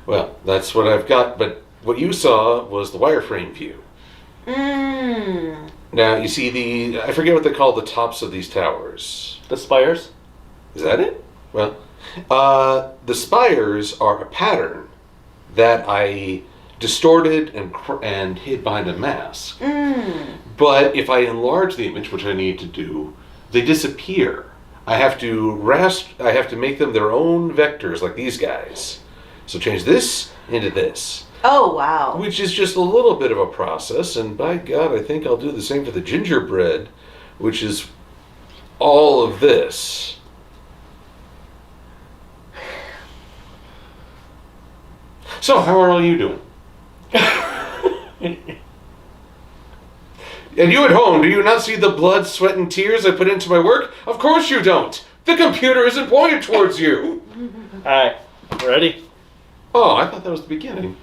Well, that's what I've got, but what you saw was the wireframe view. Now, you see I forget what they call the tops of these towers. The spires? Is that it? Well, the spires are a pattern that I distorted and hid behind a mask. But if I enlarge the image, which I need to do, they disappear. I have to make them their own vectors, like these guys. So change this into this. Oh, wow. Which is just a little bit of a process, and by God, I think I'll do the same for the gingerbread, which is all of this. So, how are all you doing? And you at home, do you not see the blood, sweat, and tears I put into my work? Of course you don't. The computer isn't pointed towards you. Alright, ready? Oh, I thought that was the beginning.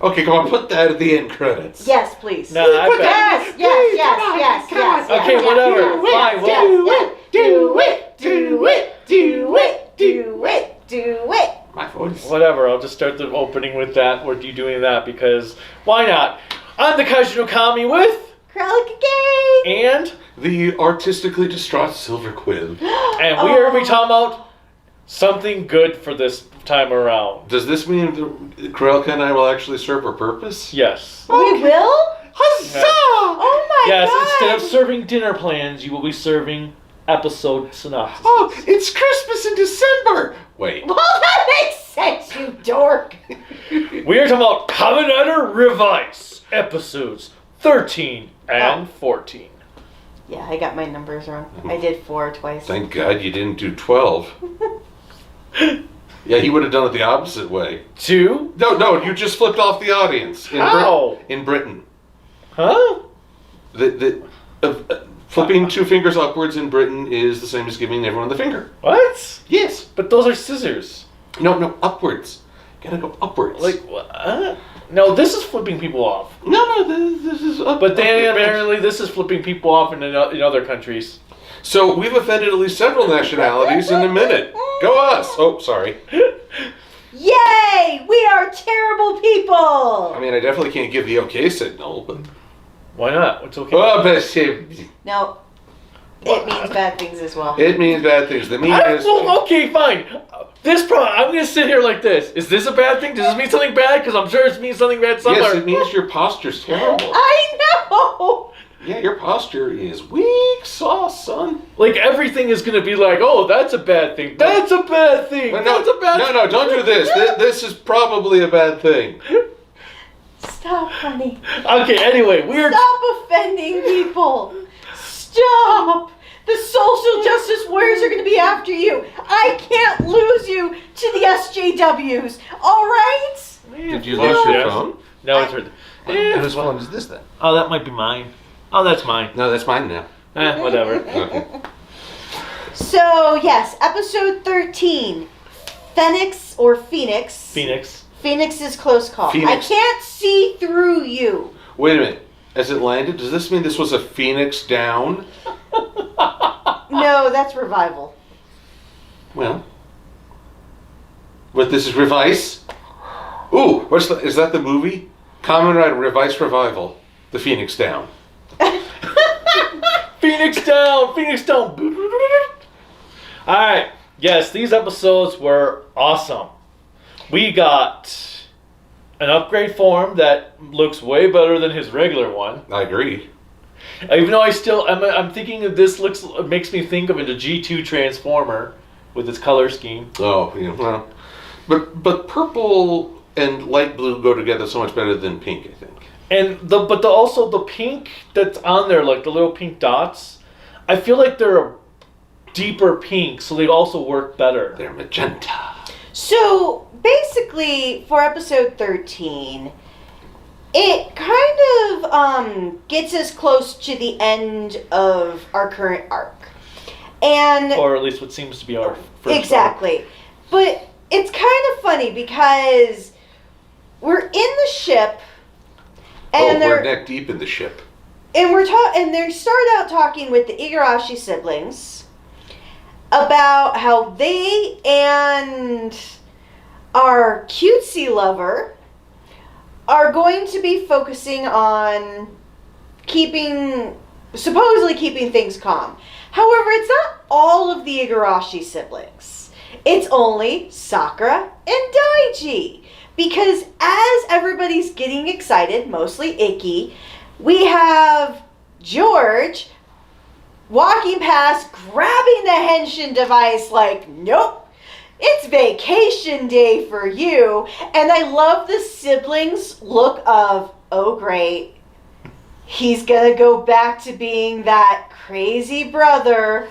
Okay, come on, put that at the end credits. Yes, please. No, I bet. Yes. Okay, whatever. Fine, Do it. My voice. Whatever, I'll just start the opening with that, or you doing that, because why not? I'm the Kaiju no Kami with... Cruellica Kain. And... The artistically distraught Silver Quill. And we are going to be talking about something good for this time around. Does this mean Cruellica and I will actually serve our purpose? Yes. We will? Huzzah! Oh my Yes, god. instead of serving dinner plans, you will be serving episode synopsis. Oh, it's Christmas in December! Wait. Well, that makes sense, you dork. We are talking about Kamen Rider Revice, episodes 13 and 14. Yeah, I got my numbers wrong. I did 4 twice. Thank God you didn't do 12. Yeah, he would have done it the opposite way. 2? No, you just flipped off the audience. How? In Britain. Huh? Flipping 2 fingers upwards in Britain is the same as giving everyone the finger. What? Yes. But those are scissors. No, upwards. Gotta go upwards. Like, what? No, this is flipping people off. No, this is up. But then apparently this is flipping people off in other countries. So we've offended at least several nationalities in a minute. Go us! Oh, sorry. Yay! We are terrible people! I mean, I definitely can't give the okay signal, but... Why not? It's okay. Oh, but No. It means bad things as well. it means bad things. The meaning is... Well, okay, fine. I'm going to sit here like this. Is this a bad thing? Does this mean something bad? Because I'm sure it means something bad somewhere. Yes, it means your posture's terrible. I know! Yeah, your posture is weak sauce, son. Like, everything is going to be like, oh, that's a bad thing. That's a bad thing. But That's a bad thing. No, don't do this. This is probably a bad thing. Stop, honey. Okay, anyway, we're... Stop offending people. Stop. The social justice warriors are going to be after you. I can't lose you to the SJWs. All right? Did you lose your Yes. phone? No, it's heard. Whose phone is this then? Oh, that might be mine. Oh, that's mine. No, that's mine now. Whatever. Okay. So, yes, episode 13. Phoenix. Phoenix. Phoenix is close call. Phoenix. I can't see through you. Wait a minute. As it landed, does this mean this was a phoenix down? No, that's revival. Well. But this is Revice? Ooh, is that the movie? Kamen Rider Revice Revival. The Phoenix Down. Phoenix down! Phoenix down! Alright, yes, these episodes were awesome. We got an upgrade form that looks way better than his regular one. I agree. Even though I'm thinking that this makes me think of a G2 Transformer with its color scheme. Oh, yeah, well. But purple and light blue go together so much better than pink, I think. And also the pink that's on there, like the little pink dots, I feel like they're a deeper pink, so they also work better. They're magenta. So, basically, for episode 13, it kind of gets us close to the end of our current arc. And Or at least what seems to be our first exactly. arc. But it's kind of funny because we're in the ship and we're neck deep in the ship. And and they start out talking with the Igarashi siblings about how they and our cutesy lover, are going to be focusing on supposedly keeping things calm. However, it's not all of the Igarashi siblings. It's only Sakura and Daiji. Because as everybody's getting excited, mostly Ikki, we have George walking past, grabbing the henshin device like, nope, it's vacation day for you. And I love the siblings' look of, oh great, he's gonna go back to being that crazy brother.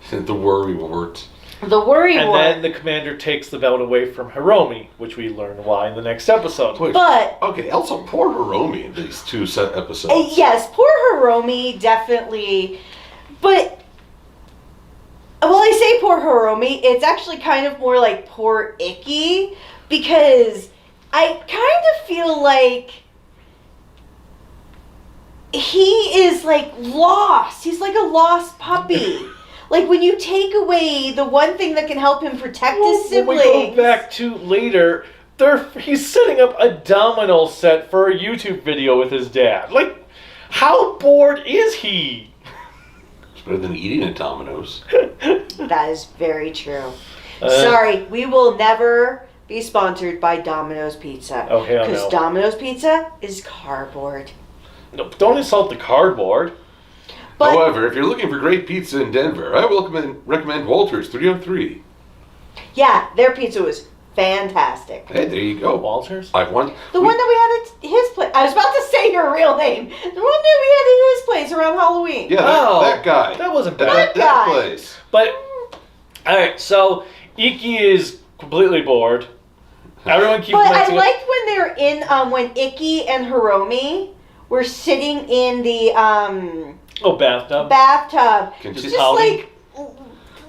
The worrywart. The worrywart. And then the commander takes the belt away from Hiromi, which we learn why in the next episode. But okay, also poor Hiromi in these two set episodes. Yes, poor Hiromi, definitely. But, well, I say poor Hiromi, it's actually kind of more like poor Ikki, because I kind of feel like he is, like, lost. He's like a lost puppy. Like, when you take away the one thing that can help him protect his siblings. When we go back to later, he's setting up a domino set for a YouTube video with his dad. Like, how bored is he? It's better than eating at Domino's. That is very true. Sorry, we will never be sponsored by Domino's Pizza. Oh, hell no. Because Domino's Pizza is cardboard. No, don't insult the cardboard. But, however, if you're looking for great pizza in Denver, I will recommend Walter's 303. yeah, their pizza was fantastic. Hey, there you go. Walters? I want The one that we had at his place. I was about to say your real name. The one that we had at his place around Halloween. Yeah, that guy. That wasn't bad. That That guy. place. But, alright, so Ikki is completely bored. Everyone keeps But I messing up. liked when they were in, when Ikki and Hiromi were sitting in the, bathtub. bathtub. Consi- Just like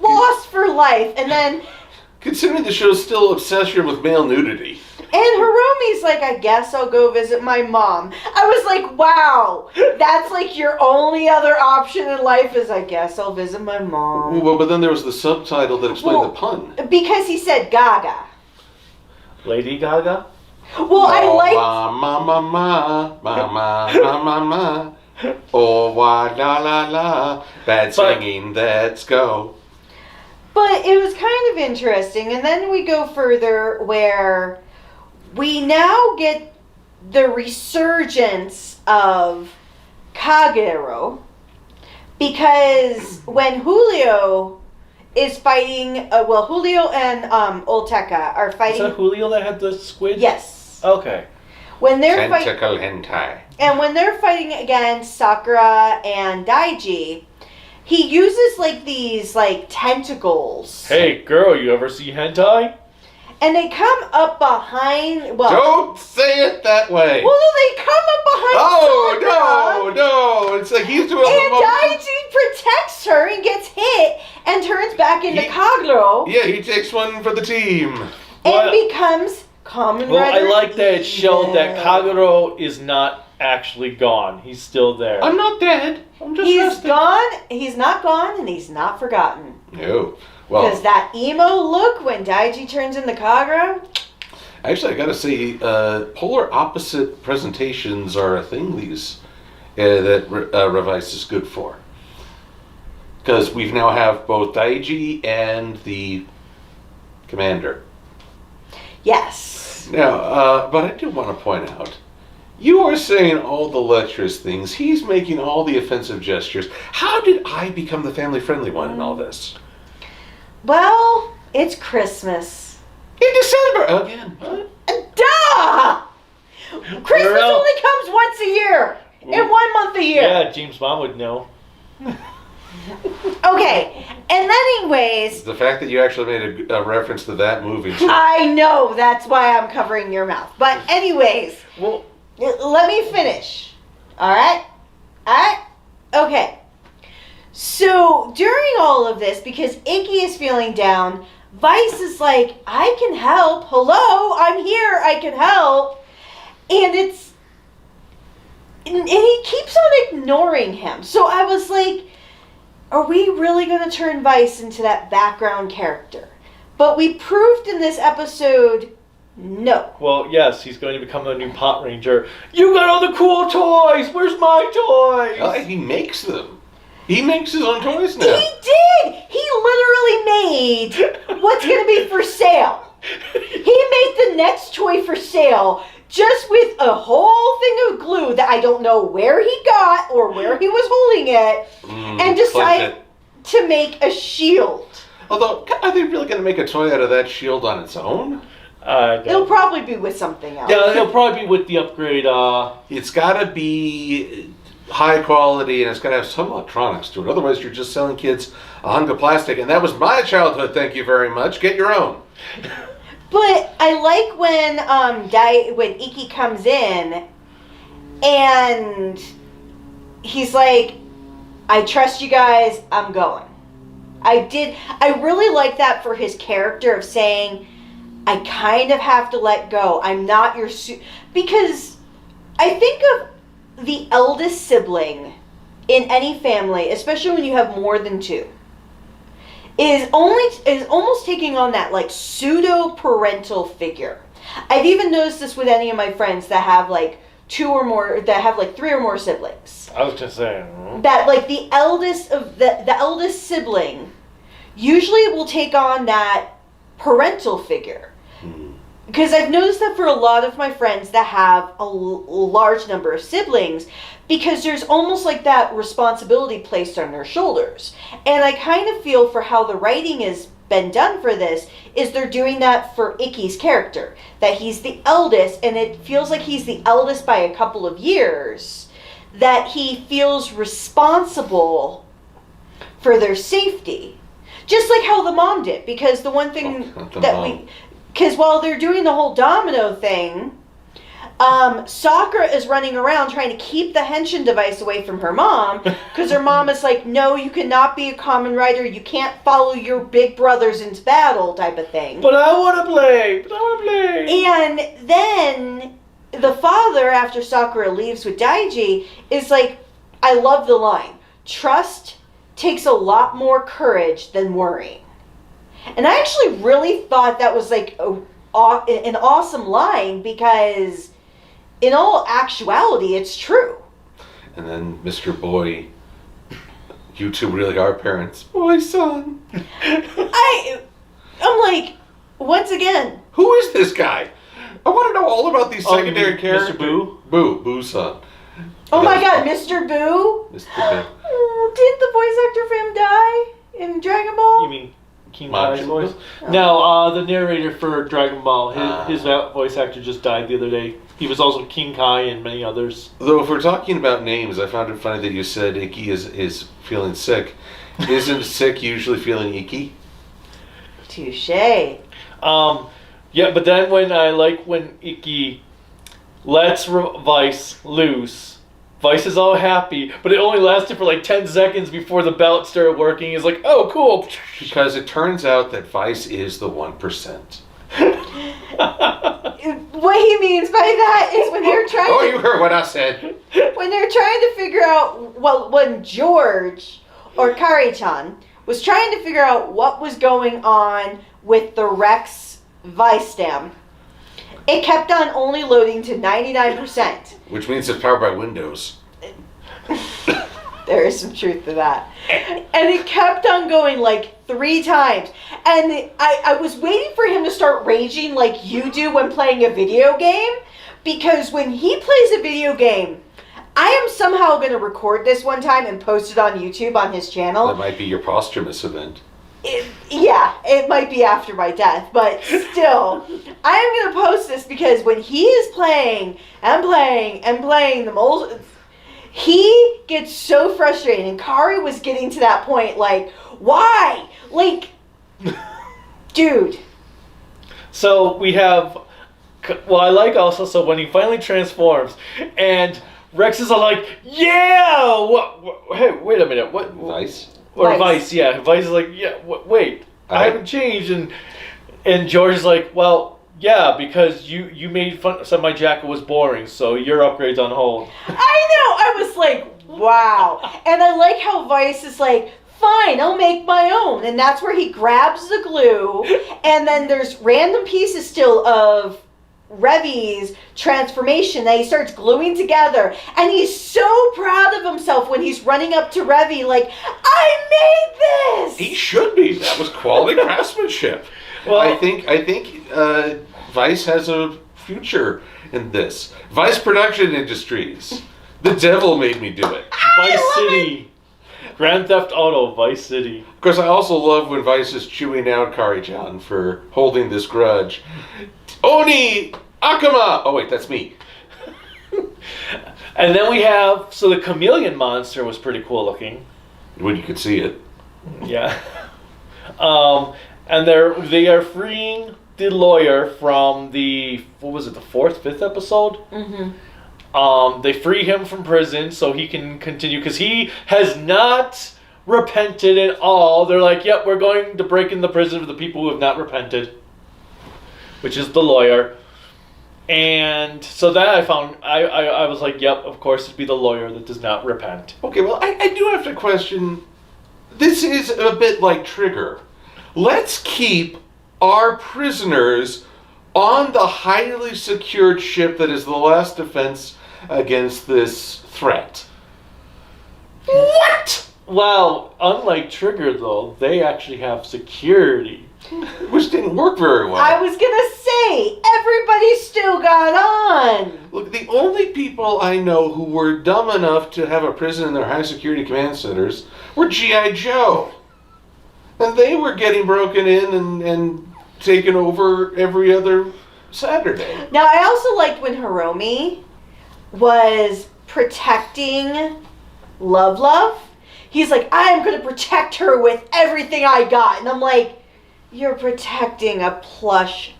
lost for life. And then Considering the show's still obsession with male nudity. and Hiromi's like, I guess I'll go visit my mom. I was like, wow, that's like your only other option in life is I guess I'll visit my mom. Well, but then there was the subtitle that explained Well, the pun. Because he said Gaga. Lady Gaga? Well, I liked ma. Oh, wah, la, la, la. Bad singing, let's go. But it was kind of interesting. And then we go further where we now get the resurgence of Kagero. Because when Julio is fighting, Julio and Olteka are Is fighting. that Julio that had the squid? Yes. Okay. When they're fighting. Tentacle hentai. And when they're fighting against Sakura and Daiji, he uses like these like tentacles. Hey, girl, you ever see hentai? And they come up behind. Well, Don't say it that way. well, they come up behind Sakura. No. It's like he's doing And the most. Daiji protects her and gets hit and turns back into Kagero Yeah, he takes one for the team. and Well, becomes Kamen Well, I Rider like that it showed that Evil. Kagero is not actually gone. He's still there. I'm not dead. I'm just He's resting. gone. He's not gone, and he's not forgotten. No. Because Well, that emo look when Daiji turns into Kagero. actually, I gotta say, polar opposite presentations are a thing that Revice is good for. Because we now have both Daiji and the commander. Yes. Now, but I do want to point out, you are saying all the lecherous things. He's making all the offensive gestures. How did I become the family-friendly one in all this? Well, it's Christmas. In December again. Duh! Christmas Well- only comes once a year. In 1 month a year. Yeah, James' mom would know. Okay. And then anyways, The fact that you actually made a reference to that movie. I know that's why I'm covering your mouth. But anyways, Well, let me finish. Alright? Alright? Okay. So during all of this, because Ikki is feeling down, Vice is like, I can help. Hello, I'm here. I can help. And he keeps on ignoring him. So I was like, are we really going to turn Vice into that background character? But we proved in this episode, no. Well, yes, he's going to become the new Pot Ranger. You got all the cool toys! Where's my toys? He makes them. He makes his own toys now. He did! He literally made what's going to be for sale. He made the next toy for sale just with a whole thing of glue that I don't know where he got or where he was holding it, and decided to make a shield. Although, are they really going to make a toy out of that shield on its own? It'll probably be with something else. Yeah, it'll probably be with the upgrade. It's got to be high quality, and it's got to have some electronics to it. Otherwise, you're just selling kids a hunk of plastic, and that was my childhood, thank you very much. Get your own. But I like when Ikki comes in, and he's like, I trust you guys, I'm going. I really like that for his character of saying, I kind of have to let go. I'm not your because I think of the eldest sibling in any family, especially when you have more than two, is almost taking on that like pseudo parental figure. I've even noticed this with any of my friends that have like two or more, that have like three or more siblings. I was just saying that like the eldest of the eldest sibling usually will take on that parental figure. Because I've noticed that for a lot of my friends that have a large number of siblings, because there's almost like that responsibility placed on their shoulders. And I kind of feel for how the writing has been done for this, is they're doing that for Ikki's character. That he's the eldest, and it feels like he's the eldest by a couple of years, that he feels responsible for their safety. Just like how the mom did, because the one thing because while they're doing the whole domino thing, Sakura is running around trying to keep the henshin device away from her mom, because her mom is like, no, you cannot be a Kamen Rider, you can't follow your big brothers into battle, type of thing. But I want to play! And then the father, after Sakura leaves with Daiji, is like, I love the line, trust takes a lot more courage than worrying. And I actually really thought that was like an awesome line, because in all actuality, it's true. And then Mr. Boy, you two really are parents. Boy, son. I'm like, once again, who is this guy? I want to know all about these secondary characters. Mr. Boo? Boo, son. Oh my god, Mr. Boo? Mr. Boo. Oh, didn't the voice actor for him die in Dragon Ball? You mean King Kai's voice? Oh. No, the narrator for Dragon Ball, his voice actor just died the other day. He was also King Kai and many others. Though if we're talking about names, I found it funny that you said Ikki is feeling sick. Isn't sick usually feeling Ikki? Touché. Yeah, but then when Ikki lets Vice loose, Vice is all happy, but it only lasted for like 10 seconds before the belt started working. He's like, oh, cool. Because it turns out that Vice is the 1%. What he means by that is when they're trying to... Oh, you heard what I said. When they're trying to figure out... Well, when George, or Kari-chan, was trying to figure out what was going on with the Rex Vice stem, it kept on only loading to 99%. Which means it's powered by Windows. There is some truth to that. And it kept on going like 3 times. And I was waiting for him to start raging like you do when playing a video game. Because when he plays a video game, I am somehow going to record this one time and post it on YouTube on his channel. That might be your posthumous event. It might be after my death, but still, I am going to post this because when he is playing and playing the most, he gets so frustrated, and Kari was getting to that point, like, why? Like, dude. So we have, well, I like also, so when he finally transforms, and Rex is all like, yeah! Hey, wait a minute, what? Vice? Or Vice, yeah. Vice is like, yeah, wait, I haven't changed. And George is like, well, yeah, because you made fun, so my jacket was boring, so your upgrade's on hold. I know, I was like, wow. And I like how Vice is like, fine, I'll make my own. And that's where he grabs the glue, and then there's random pieces still of Revi's transformation that he starts gluing together, and he's so proud of himself when he's running up to Revi like, I made this! He should be. That was quality craftsmanship. Well, I think Vice has a future in this. Vice Production Industries. The devil made me do it. Vice City. Grand Theft Auto, Vice City. Of course, I also love when Vice is chewing out Kari-chan for holding this grudge. Oni Akama! Oh wait, that's me. And then we have, so the chameleon monster was pretty cool looking. When you could see it. Yeah. And they are freeing the lawyer from the, what was it, the 4th, 5th episode? Mm-hmm. They free him from prison so he can continue, because he has not repented at all. They're like, yep, we're going to break in the prison for the people who have not repented, which is the lawyer. And so that I found, I was like, yep, of course it'd be the lawyer that does not repent. Okay, well, I do have to question. This is a bit like Trigger. Let's keep our prisoners on the highly secured ship that is the last defense against this threat. What? Well, unlike Trigger, though, they actually have security. Which didn't work very well. I was gonna say, everybody still got on. Look, the only people I know who were dumb enough to have a prison in their high security command centers were G.I. Joe. And they were getting broken in and taken over every other Saturday. Now, I also liked when Hiromi was protecting Love. He's like, I'm going to protect her with everything I got. And I'm like, you're protecting a plush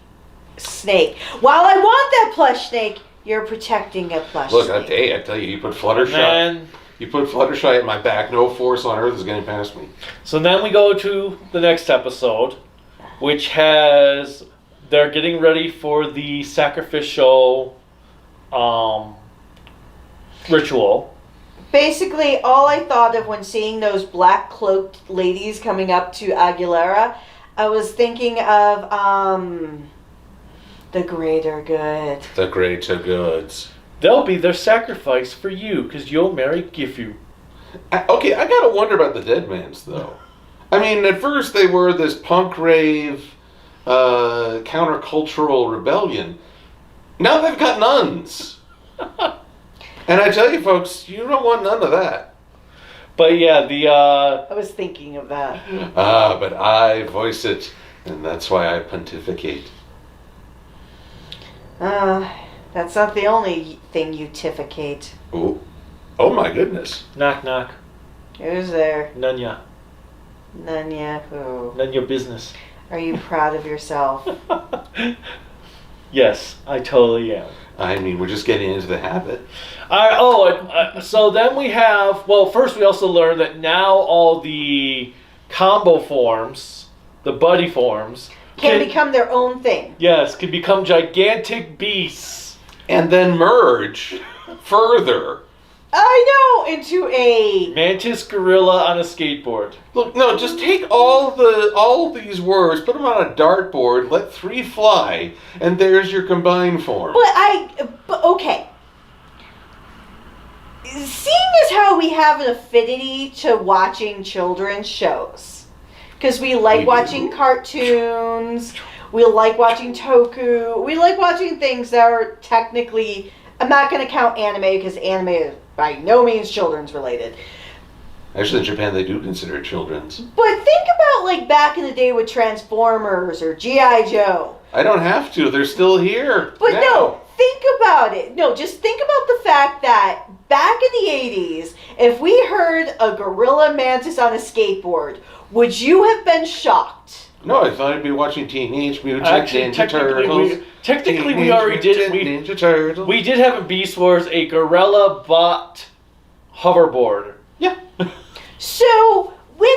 snake. While I want that plush snake, you're protecting a plush snake. Look, I tell you, you put Fluttershy. And You put Fluttershy at my back, no force on earth is getting past me. so then we go to the next episode, which has, they're getting ready for the sacrificial ritual. Basically, all I thought of when seeing those black cloaked ladies coming up to Aguilera, I was thinking of the greater good. The greater goods. They'll be their sacrifice for you, because you'll marry Gifu. Okay, I gotta wonder about the Dead Mans, though. I mean, at first they were this punk rave, countercultural rebellion. Now they've got nuns. And I tell you, folks, you don't want none of that. But yeah, I was thinking of that. But I voice it, and that's why I pontificate. That's not the only thing you tificate. Oh my goodness. knock knock, Who's there? Nunya. Nanya who? None your business. Are you proud of yourself? Yes, I totally am. I mean, we're just getting into the habit. So then we have, well, first we also learned that now all the combo forms, the buddy forms, Can become their own thing. Yes, can become gigantic beasts. And then merge further. I know, into a... Mantis gorilla on a skateboard. Look, no, just take all these words, put them on a dartboard, let 3 fly, and there's your combined form. But okay. Seeing as how we have an affinity to watching children's shows, because we like We watching do. cartoons, we like watching Toku, we like watching things that are technically, I'm not going to count anime because anime is by no means children's related. Actually, in Japan, they do consider it children's. But think about like back in the day with Transformers or G.I. Joe. I don't have to. They're still here. But now. no, think about it. No, just think about the fact that back in the 80s, if we heard a gorilla mantis on a skateboard, would you have been shocked? No, I thought I'd be watching Teenage Mutant Actually, Ninja Turtles. technically we Teenage already did. Mutant Ninja Turtles. We did have in Beast Wars a gorilla bot hoverboard. Yeah. So when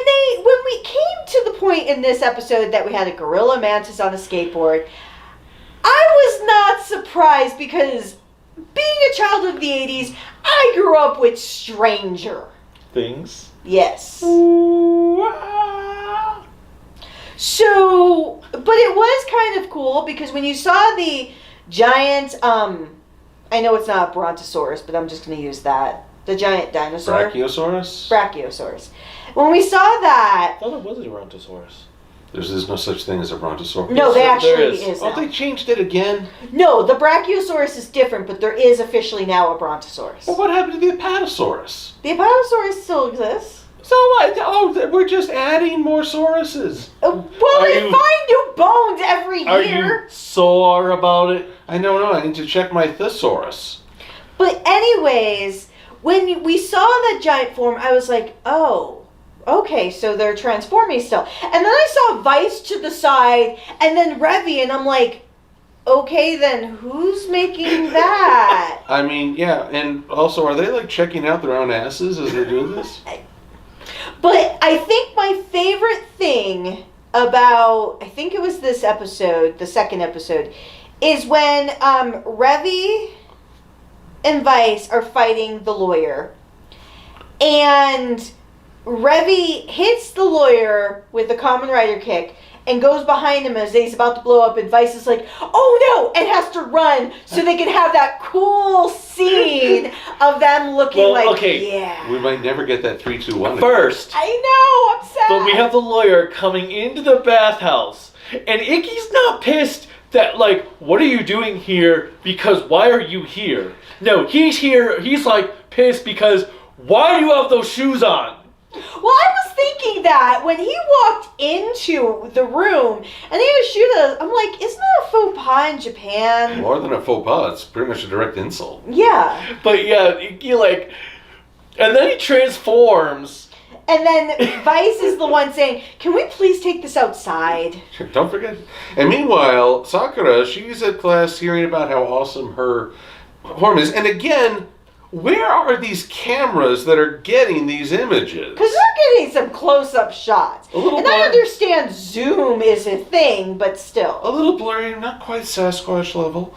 we came to the point in this episode that we had a gorilla mantis on a skateboard, I was not surprised because being a child of the 80s, I grew up with Stranger. Things. Yes. Ooh, Wow. So, but it was kind of cool because when you saw the giant, I know it's not a brontosaurus, but I'm just going to use that. The giant dinosaur. Brachiosaurus? When we saw that... I thought it was a brontosaurus. There's no such thing as a brontosaurus. No, there actually there is. is Oh, now. they changed it again? No, the Brachiosaurus is different, but there is officially now a brontosaurus. Well, what happened to the Apatosaurus? The Apatosaurus still exists. So what? Oh, we're just adding more sauruses. Well, Are they you- find new bones every Are year. you sore about it? I don't know. I need to check my thesaurus. But anyways, when we saw that giant form, I was like, oh, okay, so they're transforming still. And then I saw Vice to the side, and then Revy, and I'm like, okay, then who's making that? I mean, yeah, and also, are they like checking out their own asses as they're doing this? But I think my favorite thing about, I think it was this episode, the second episode, is when Revy and Vice are fighting the lawyer. And Revy hits the lawyer with a Kamen Rider kick and goes behind him as he's about to blow up, and Vice is like, oh no, and has to run so they can have that cool scene of them looking Well, like, okay. yeah. We might never get that 3, 2, 1. First, I know, I'm sad. but we have the lawyer coming into the bathhouse, and Ikki's not pissed that, like, what are you doing here? Because why are you here? No, he's here, he's like pissed because why do you have those shoes on? Well, I was thinking that when he walked into the room and he had a shoe that I'm like, isn't that a faux pas in Japan? More than a faux pas, it's pretty much a direct insult. Yeah. But yeah, Ikki, like, and then he transforms. And then Vice is the one saying, can we please take this outside? Don't forget. And meanwhile, Sakura, she's at class hearing about how awesome her form is. And again, where are these cameras that are getting these images? Because they're getting some close-up shots. A little And I blurry. understand zoom is a thing, but A still. little blurry, not quite Sasquatch level.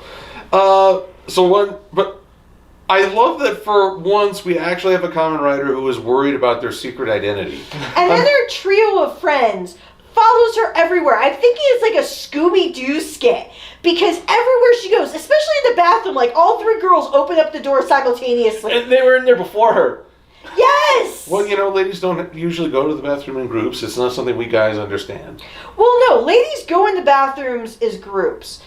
But I love that for once we actually have a Kamen Rider who is worried about their secret identity. And then their trio of friends follows her everywhere. I'm thinking it's like a Scooby-Doo skit. Because everywhere she goes, especially in the bathroom, like all three girls open up the door simultaneously. And they were in there before her. Yes! Well, you know, ladies don't usually go to the bathroom in groups. It's not something we guys understand. Well, no, ladies go in the bathrooms as groups.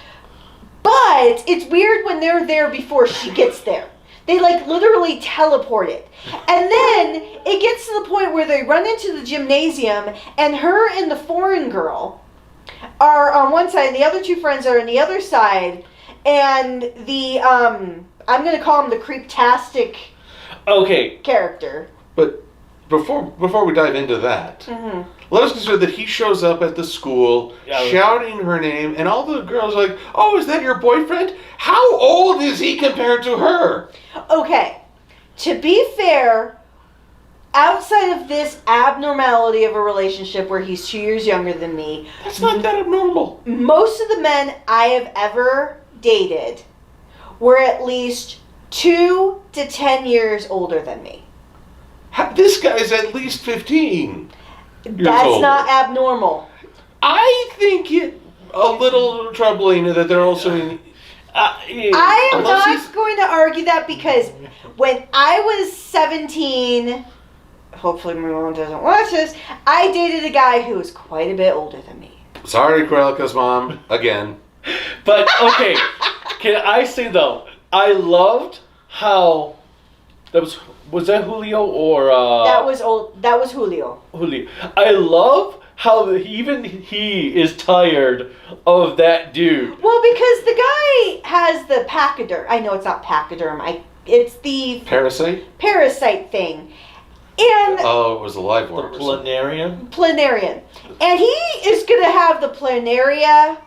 But it's weird when they're there before she gets there. They like literally teleport it. And then it gets to the point where they run into the gymnasium and her and the foreign girl are on one side and the other two friends are on the other side. And the, I'm going to call him the creeptastic Okay. character. But before we dive into that, Mm-hmm. let us consider that he shows up at the school Yeah. shouting her name, and all the girls are like, oh, is that your boyfriend? How old is he compared to her? Okay, to be fair, outside of this abnormality of a relationship where he's 2 years younger than me, That's not that abnormal. most of the men I have ever dated were at least 2 to 10 years older than me. This guy's at least 15. That's older. not abnormal. I think it a little troubling that they're also in... I am Unless not he's- going to argue that because when I was 17, hopefully my mom doesn't watch this, I dated a guy who was quite a bit older than me. Sorry, Cruellica's mom, again. But, okay. Can I say, though, I loved how... Was that Julio or... That was Julio. Julio. I love how even he is tired of that dude. Well, because the guy has the pachyderm. I know it's not pachyderm. It's the Parasite? parasite thing. And Oh, it was a live The worm. planarian. planarian. And he is going to have the planaria.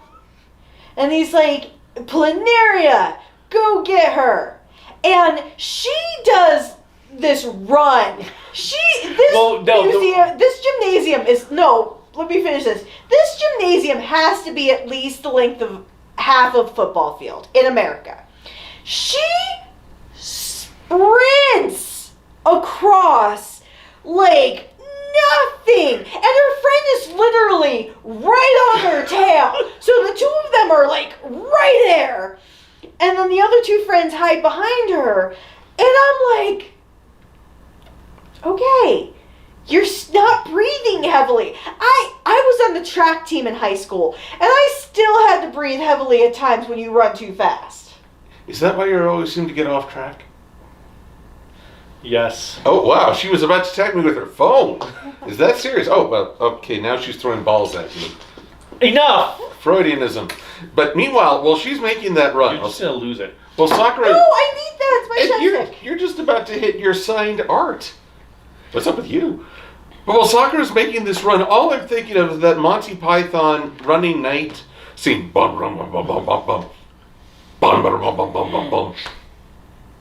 And he's like, planaria, go get her. And she does this run. This gymnasium is, no, let me finish this. This gymnasium has to be at least the length of half of football field in America. She sprints across like nothing. And her friend is literally right on their tail. So the two of them are like right there. And then the other two friends hide behind her. And I'm like, okay, you're not breathing heavily. I was on the track team in high school, and I still had to breathe heavily at times when you run too fast. Is that why you always seem to get off track? Yes. Oh, wow. She was about to attack me with her phone. Is that serious? Oh, well, okay. Now she's throwing balls at me. Enough! Freudianism. But meanwhile, while she's making that run... You're just going to lose it. Well, Sakura... No, I need that. It's my chapstick. You're just about to hit your signed art. What's up with you? But while Sakura's making this run, all I'm thinking of is that Monty Python running night scene. Bum, bum, bum, bum, bum, bum, bum. Bum, bum, bum, bum, bum, bum, bum.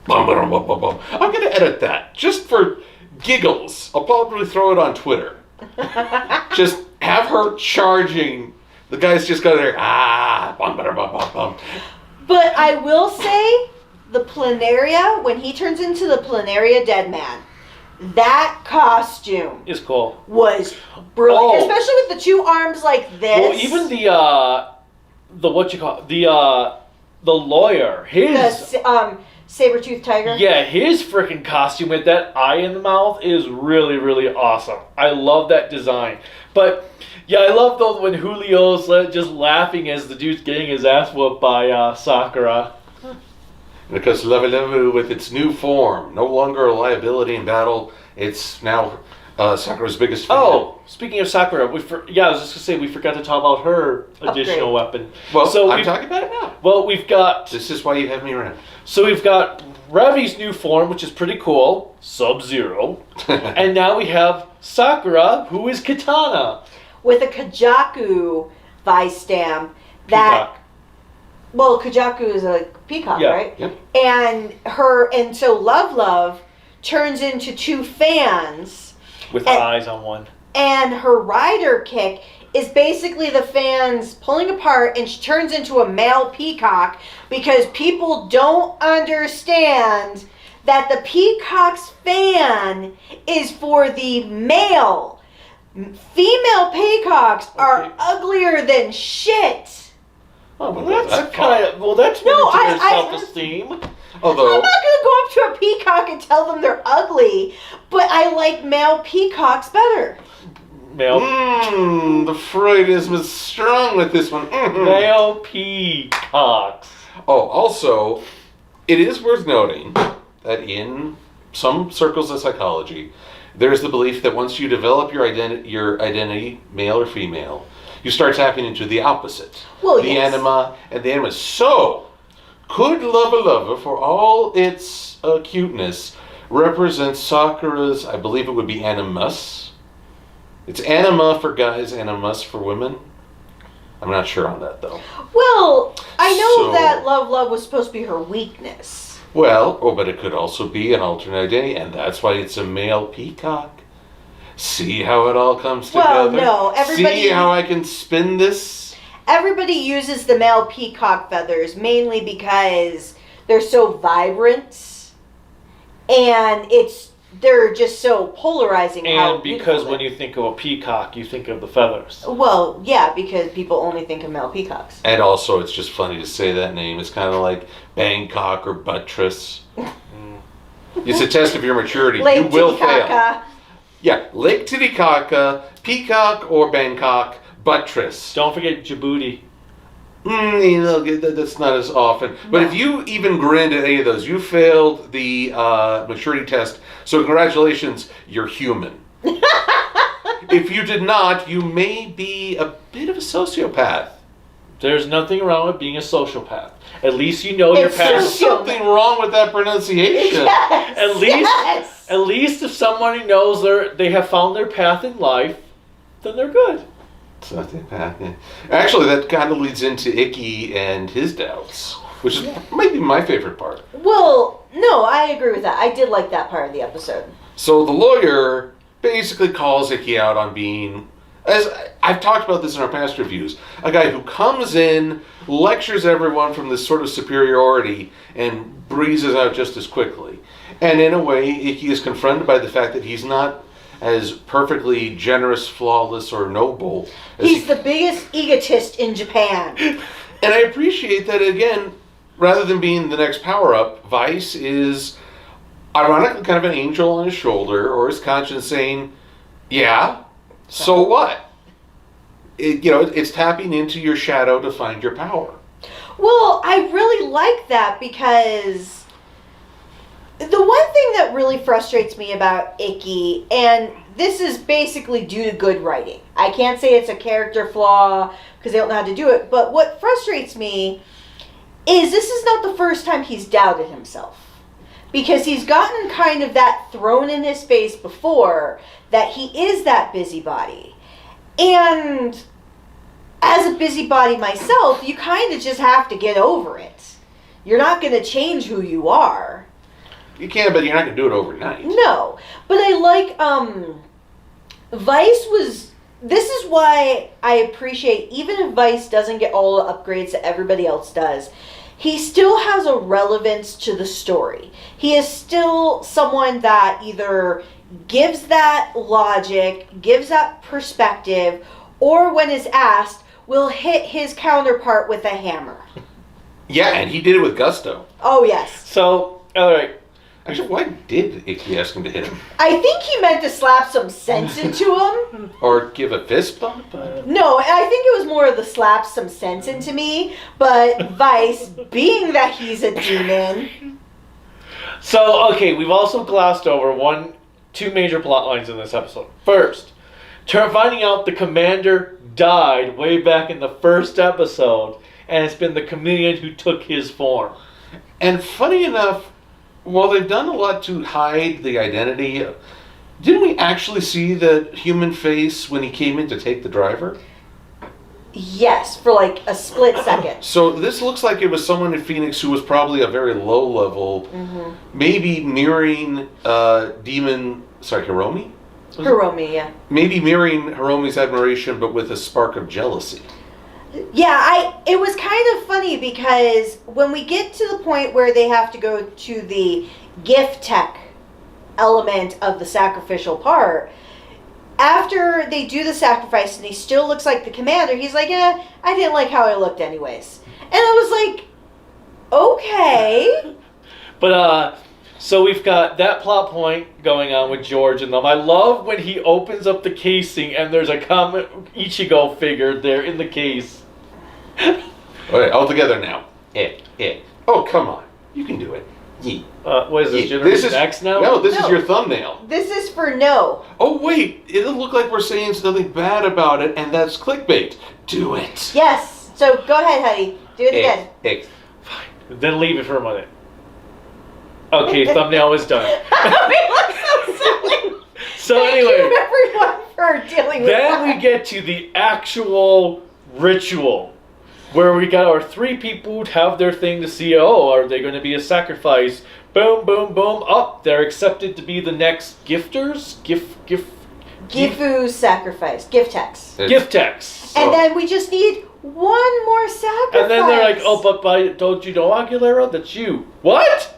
Bum, bum, bum, bum, bum. I'm going to edit that just for giggles. I'll probably throw it on Twitter. Just have her charging. The guy's just got there. Bum, bum, bum, bum, bum. But I will say, the Planaria, when he turns into the Planaria Dead Man, that costume It's cool. was brilliant, Oh. especially with the two arms like this. Well, even the what you call the lawyer, his the saber-toothed tiger. yeah, his freaking costume with that eye in the mouth is really, really awesome. I love that design. But yeah, I love those when Julio's just laughing as the dude's getting his ass whooped by Sakura. Because Love Love, with its new form, no longer a liability in battle, it's now Sakura's biggest fan. Oh, speaking of Sakura, I was just gonna say we forgot to talk about her additional weapon. Well, so I'm talking about it now. Well, we've got This is why you have me around. So we've got Revi's new form, which is pretty cool, Sub-Zero, and now we have Sakura, who is Katana. With a Kajaku vice stamp that... Peacock. Well, Kajaku is a peacock, Yeah. right? Yep. And so Love turns into two fans, With And- eyes on one. and her rider kick is basically the fans pulling apart, and she turns into a male peacock because people don't understand that the peacock's fan is for the male. Female peacocks are Okay. uglier than shit. Oh, Well, that's kind of that's No, no, I- self-esteem. I'm Although, not gonna go up to a peacock and tell them they're ugly, but I like male peacocks better. Male, the Freudism is strong with this one. male peacocks. Oh, also, it is worth noting that in some circles of psychology, there's the belief that once you develop your identity, male or female, you start tapping into the opposite. Well, the yes. anima and the animus. So, could Love for all its cuteness, represent Sakura's, I believe it would be animus. It's anima for guys, animus for women. I'm not sure on that, though. Well, I know So- that Love was supposed to be her weakness. Well, but it could also be an alternate identity, and that's why it's a male peacock. See how it all comes Well, together? no, everybody- See how I can spin this? Everybody uses the male peacock feathers mainly because they're so vibrant, and they're just so polarizing. how And because beautiful when they- you think of a peacock, you think of the feathers. Well, yeah, because people only think of male peacocks. And also, it's just funny to say that name. It's kind of like Bangkok or Buttress. It's a test of your maturity. Lake You will fail. Titicaca. Yeah, Lake Titicaca, Peacock or Bangkok, Buttress. Don't forget Djibouti. That's not as often. But if you even grinned at any of those, you failed the maturity test. So congratulations, you're human. If you did not, you may be a bit of a sociopath. There's nothing wrong with being a sociopath. At least you know your It's path. There's something wrong with that pronunciation. Yes. At least- Yes. At least if somebody knows they have found their path in life, then they're good. Sociopath, yeah. Actually, that kind of leads into Ikki and his doubts, which is maybe my favorite part. Well, no, I agree with that. I did like that part of the episode. So the lawyer basically calls Ikki out on being, as I've talked about this in our past reviews, a guy who comes in, lectures everyone from this sort of superiority, and breezes out just as quickly. And in a way, Ikki is confronted by the fact that he's not as perfectly generous, flawless, or noble. As He's the biggest egotist in Japan. And I appreciate that, again, rather than being the next power-up, Vice is ironically kind of an angel on his shoulder, or his conscience saying, yeah, so what? It's tapping into your shadow to find your power. Well, I really like that because the one thing that really frustrates me about Ikki, and this is basically due to good writing. I can't say it's a character flaw because they don't know how to do it, but what frustrates me is this is not the first time he's doubted himself. Because he's gotten kind of that thrown in his face before that he is that busybody. And as a busybody myself, you kind of just have to get over it. You're not going to change who you are. You can, but you're not going to do it overnight. No. But I like, Vice was, this is why I appreciate, even if Vice doesn't get all the upgrades that everybody else does, he still has a relevance to the story. He is still someone that either gives that logic, gives that perspective, or when is asked, will hit his counterpart with a hammer. Yeah, and he did it with gusto. Oh, yes. So, all right. Actually, why did Ikki ask him to hit him? I think he meant to slap some sense into him. Or give a fist bump? No, I think it was more of the slap some sense into me. But Vice, being that he's a demon. So, okay, we've also glossed over two major plot lines in this episode. First, finding out the commander died way back in the first episode, and it's been the chameleon who took his form. And funny enough, while they've done a lot to hide the identity, didn't we actually see the human face when he came in to take the driver? Yes, for like a split second. So this looks like it was someone in Phoenix who was probably a very low level, maybe mirroring Hiromi? Hiromi, yeah. Maybe mirroring Hiromi's admiration, but with a spark of jealousy. Yeah, it was kind of funny because when we get to the point where they have to go to the gift tech element of the sacrificial part, after they do the sacrifice and he still looks like the commander, he's like, I didn't like how I looked anyways. And I was like, okay. But, so we've got that plot point going on with George and them. I love when he opens up the casing and there's a Ichigo figure there in the case. Okay, all together now. Oh, come on. You can do it. What is this, Generation X now? No, this is your thumbnail. This is for no. Oh, wait. It'll look like we're saying something bad about it, and that's clickbait. Do it. Yes. So go ahead, honey. Do it again. Fine. Then leave it for a minute. Okay, thumbnail is done. We look so silly. So Thank anyway. you everyone for dealing with that. Then we get to the actual ritual, where we got our three people who have their thing to see, are they going to be a sacrifice? Boom, boom, boom. They're accepted to be the next gifters? Gifu sacrifice. Gift techs. Gift techs. And then we just need one more sacrifice. And then they're like, but don't you know, Aguilera? That's you. What?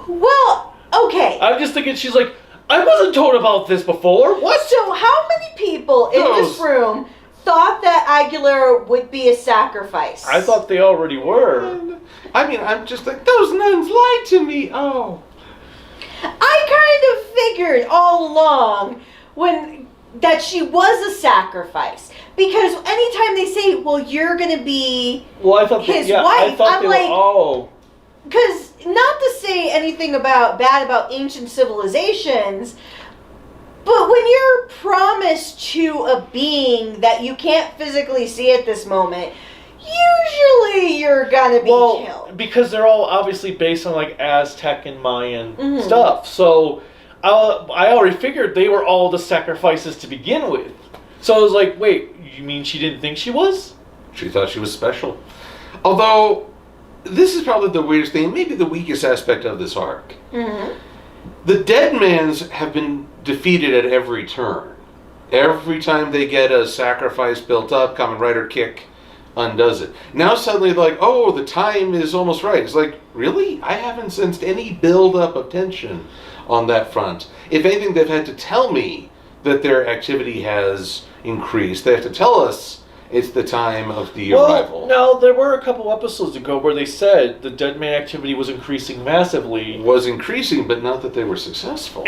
Well, okay. I'm just thinking, she's like, I wasn't told about this before. What? So how many people in this room thought that Aguilera would be a sacrifice? I thought they already were. I mean, I'm just like, those nuns lied to me. Oh. I kind of figured all along that she was a sacrifice. Because anytime they say, well, you're going to be I thought his wife, I'm they like, were, because not to say anything bad about ancient civilizations, but when you're promised to a being that you can't physically see at this moment, usually you're gonna be killed. Because they're all obviously based on like Aztec and Mayan stuff. So I already figured they were all the sacrifices to begin with. So I was like, wait, you mean she didn't think she was? She thought she was special. Although, this is probably the weirdest thing, maybe the weakest aspect of this arc. The Deadmans have been defeated at every turn. Every time they get a sacrifice built up, Kamen Rider kick, undoes it. Now suddenly, like, oh, the time is almost right. It's like, really? I haven't sensed any build-up of tension on that front. If anything, they've had to tell me that their activity has increased. They have to tell us it's the time of the arrival. No, there were a couple episodes ago where they said the dead man activity was increasing massively. Was increasing, but not that they were successful.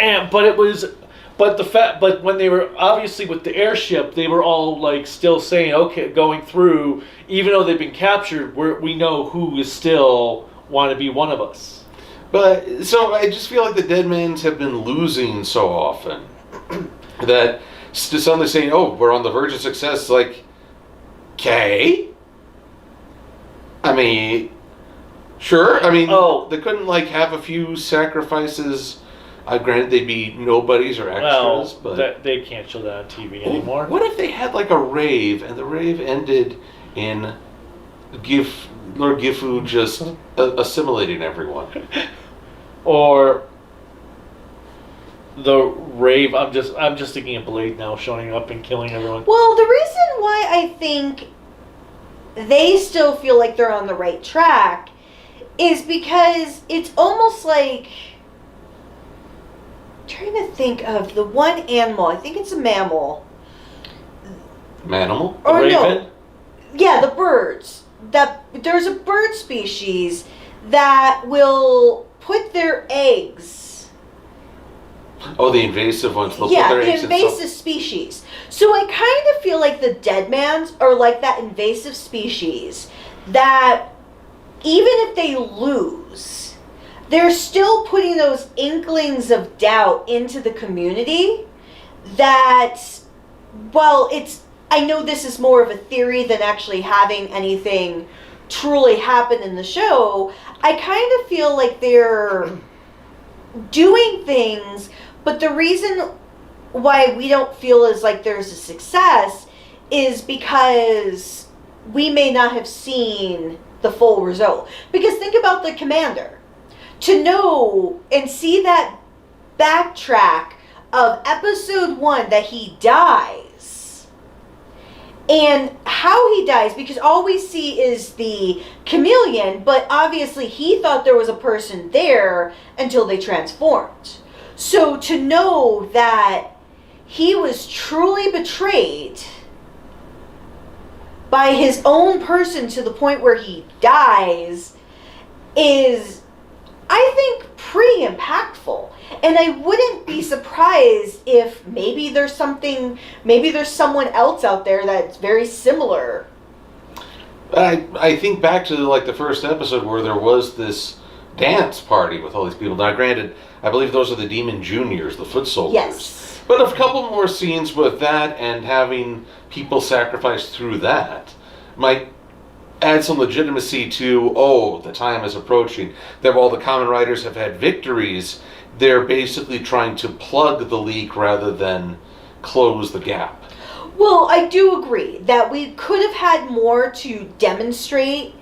But when they were obviously with the airship, they were all like still saying, okay, going through, even though they've been captured, we know who is still want to be one of us. But so I just feel like the Deadmans have been losing so often that to suddenly saying, "Oh, we're on the verge of success," it's like, okay. I mean, sure. I mean, they couldn't like have a few sacrifices. Granted, they'd be nobodies or extras, but they can't show that on TV anymore. What if they had like a rave, and the rave ended in Lord Gifu just assimilating everyone? Or the rave. I'm just thinking of Blade now showing up and killing everyone. Well, the reason why I think they still feel like they're on the right track is because it's almost like, I'm trying to think of the one animal. I think it's a mammal. Manimal? Or Raven? no. Yeah, the birds. There's a bird species that will put their eggs. Oh, the invasive ones. They'll Yeah, put their the eggs invasive species. So I kind of feel like the Deadmans are like that invasive species that even if they lose, they're still putting those inklings of doubt into the community that, well, I know this is more of a theory than actually having anything truly happen in the show. I kind of feel like they're doing things, but the reason why we don't feel as like there's a success is because we may not have seen the full result. Because think about the commander. To know and see that backtrack of episode 1 that he dies and how he dies, because all we see is the chameleon, but obviously he thought there was a person there until they transformed. So to know that he was truly betrayed by his own person to the point where he dies is, I think, pretty impactful. And I wouldn't be surprised if maybe there's someone else out there that's very similar. I think back to like the first episode where there was this dance party with all these people. Now, granted, I believe those are the Demon Juniors, the foot soldiers. Yes. But a couple more scenes with that and having people sacrificed through that might add some legitimacy to, the time is approaching. That while the Kamen Riders have had victories, they're basically trying to plug the leak rather than close the gap. Well, I do agree that we could have had more to demonstrate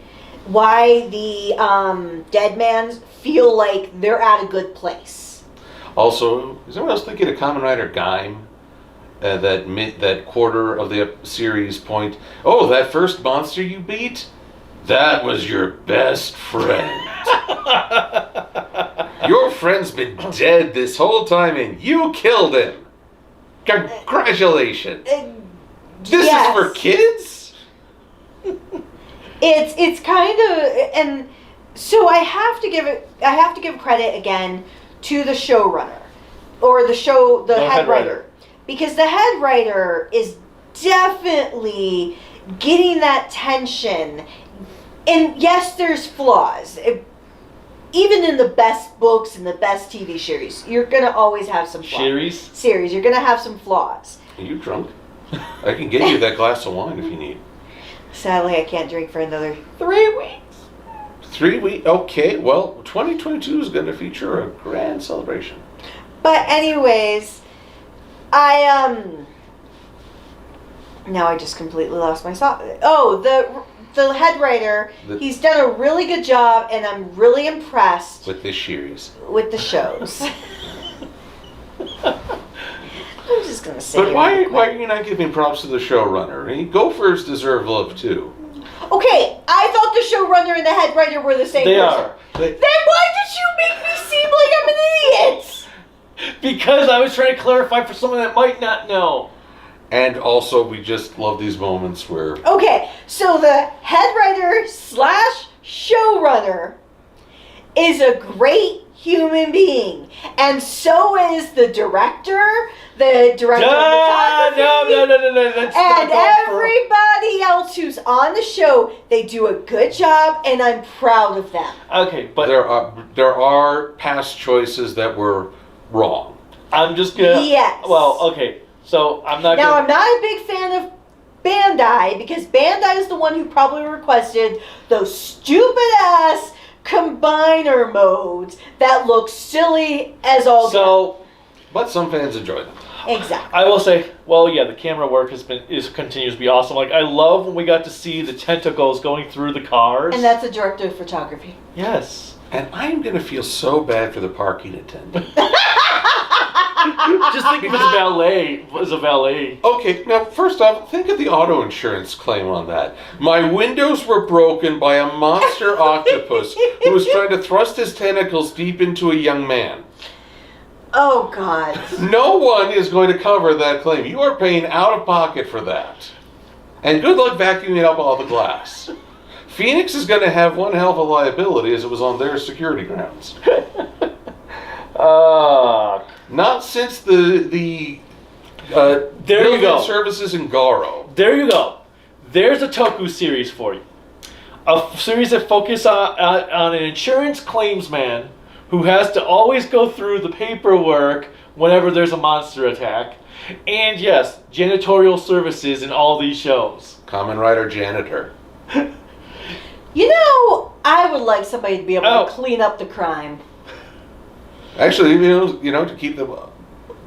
why the Deadmans feel like they're at a good place. Also, is anyone else thinking of Kamen Rider Gaim? That quarter of the series point. Oh, that first monster you beat? That was your best friend. Your friend's been dead this whole time and you killed him. Congratulations. This is for kids? It's kind of, and so I have to give credit again to the showrunner or the head writer. Because the head writer is definitely getting that tension. And yes, there's flaws. Even in the best books and the best TV series, you're going to always have some flaws. Series, you're going to have some flaws. Are you drunk? I can get you that glass of wine if you need. Sadly, I can't drink for another 3 weeks. 3 weeks? Okay, well, 2022 is going to feature a grand celebration. But anyways, now I just completely lost my thought. Oh, the head writer, he's done a really good job, and I'm really impressed with this series. With the shows. I'm just gonna say. But why are you not giving props to the showrunner? I mean, Gophers deserve love too. Okay, I thought the showrunner and the head writer were the same They person. are. Then why did you make me seem like I'm an idiot? Because I was trying to clarify for someone that might not know. And also, we just love these moments where... Okay, so the head writer / showrunner is a great human being. And so is the director of photography. No. That's And not everybody else who's on the show, they do a good job, and I'm proud of them. Okay, but There are past choices that were wrong. I'm just gonna... Yes. Well, okay, so I'm not Now, gonna... I'm not a big fan of Bandai, because Bandai is the one who probably requested those stupid-ass combiner modes that look silly as all So... But some fans enjoy them. Exactly. I will say, well, yeah, the camera work continues to be awesome. Like, I love when we got to see the tentacles going through the cars. And that's a director of photography. Yes. And I'm going to feel so bad for the parking attendant. Just think of it as a valet. Okay, now first off, think of the auto insurance claim on that. My windows were broken by a monster octopus who was trying to thrust his tentacles deep into a young man. Oh, God. No one is going to cover that claim. You are paying out of pocket for that. And good luck vacuuming up all the glass. Phoenix is going to have one hell of a liability as it was on their security grounds. Not since the There you go. services in Garo. There you go. There's a Toku series for you. A series that focuses on an insurance claimsman who has to always go through the paperwork whenever there's a monster attack. And yes, janitorial services in all these shows. Kamen Rider Janitor. You know, I would like somebody to be able Oh. to clean up the crime. Actually, you know, to keep the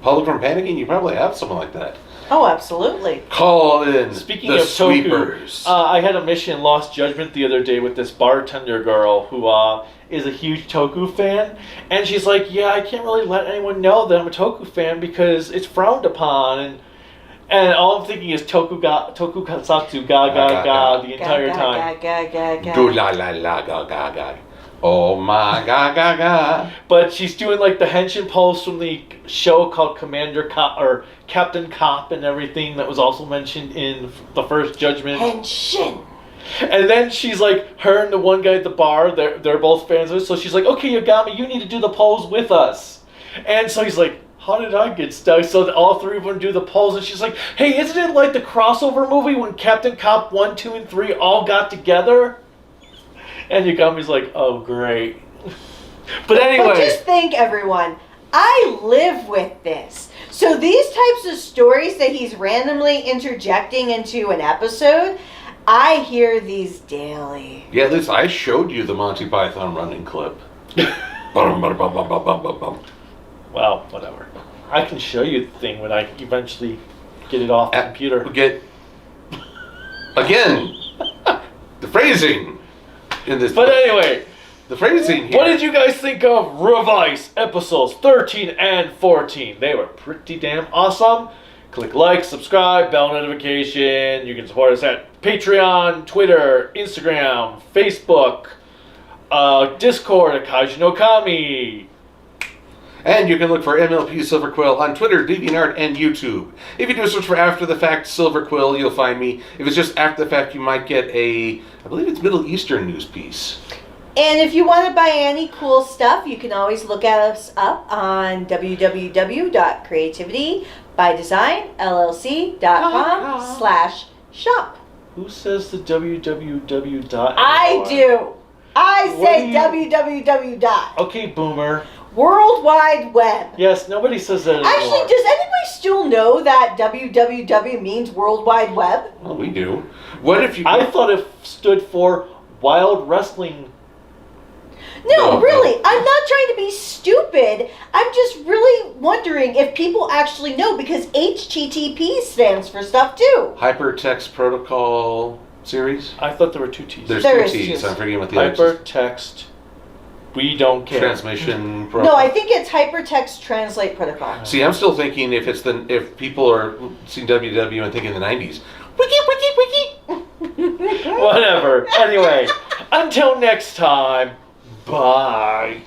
public from panicking, you probably have someone like that. Oh, absolutely. Call in Speaking the of sweepers. Toku, I had a mission Lost Judgment the other day with this bartender girl who is a huge Toku fan. And she's like, yeah, I can't really let anyone know that I'm a Toku fan because it's frowned upon. And all I'm thinking is Toku Katsatsu ga ga ga the entire time. Do la la la ga ga ga. Oh my ga ga ga. But she's doing like the henshin pose from the show called Commander Cop or Captain Cop and everything that was also mentioned in the first Judgment. Henshin. And then she's like, her and the one guy at the bar, they're both fans of it. So she's like, okay, Yagami, you need to do the pose with us. And so he's like, how did I get stuck? So all three of them do the pose, and she's like, hey, isn't it like the crossover movie when Captain Cop 1, 2, and 3 all got together? And Yagami's like, oh, great. But anyway. But just think, everyone, I live with this. So these types of stories that he's randomly interjecting into an episode, I hear these daily. Yeah, at least I showed you the Monty Python running clip. Bum, bum, bum, bum, bum, bum, bum. Well, whatever. I can show you the thing when I eventually get it off the computer. Again, the phrasing in this. But anyway, the phrasing here. what did you guys think of Revice episodes 13 and 14? They were pretty damn awesome. Click like, subscribe, bell notification. You can support us at Patreon, Twitter, Instagram, Facebook, Discord at Kaiju no Kami. And you can look for MLP Silver Quill on Twitter, DeviantArt, and YouTube. If you do a search for After the Fact Silver Quill, you'll find me. If it's just After the Fact, you might get I believe it's Middle Eastern news piece. And if you want to buy any cool stuff, you can always look at us up on www.creativitybydesignllc.com/shop. Who says the www dot? I do. I What say do you- www. Okay, boomer. World Wide Web. Yes, nobody says that anymore. Actually, does anybody still know that www means World Wide Web? Well, we do. What if you... I thought it stood for Wild Wrestling. No, No, really. no. I'm not trying to be stupid. I'm just really wondering if people actually know, because HTTP stands for stuff too. Hypertext Protocol series? I thought there were two T's. There's There two is T's. two. I'm forgetting what the other is. Hypertext. We don't care. Transmission protocol. No, I think it's Hypertext Translate Protocol. See, I'm still thinking if people are seeing WW and thinking the 90s, wiki, wiki, wiki. Whatever. Anyway, until next time, bye.